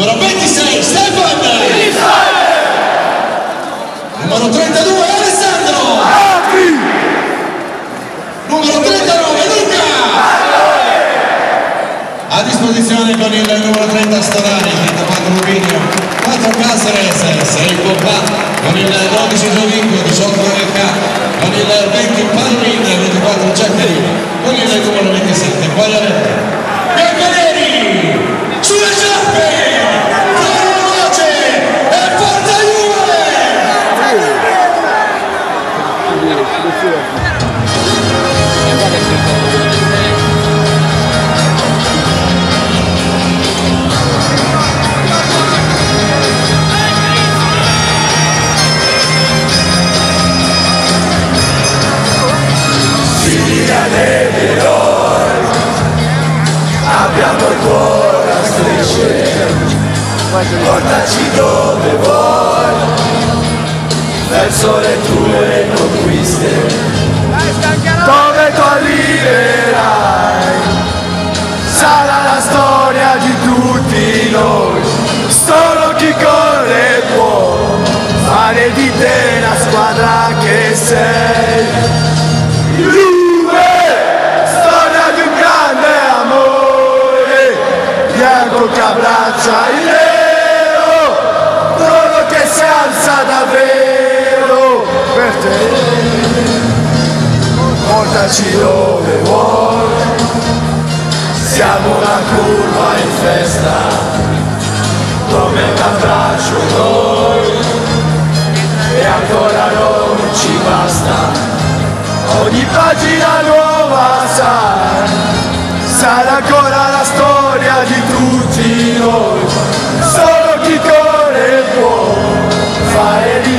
numero 26 Stefan, numero 32 Alessandro, numero 39 Luca, a disposizione con il numero 30 Storani, 34 Rubinio, 4 Caceres, 6 Coppa, con il 12 Giovinco, 18 LK, con il 20 Palmin, 24 Giaccherini, con il numero 27 Quagliarella. Bianconeri, sulle sciarpe, con la voce e forza Juve! Abbiamo il cuore a strisce, portaci dove vuoi, verso le tue conquiste, dove tu arriverai, sarà la storia di tutti noi, solo chi corre può fare di te la squadra che sei. Che abbraccia il nero, quello che si alza davvero per te, portaci dove vuoi, siamo una curva in festa, come un abbraccio noi, e ancora non ci basta, ogni pagina nuova sarà ancora la storia di tutti noi, solo chi corre può fare di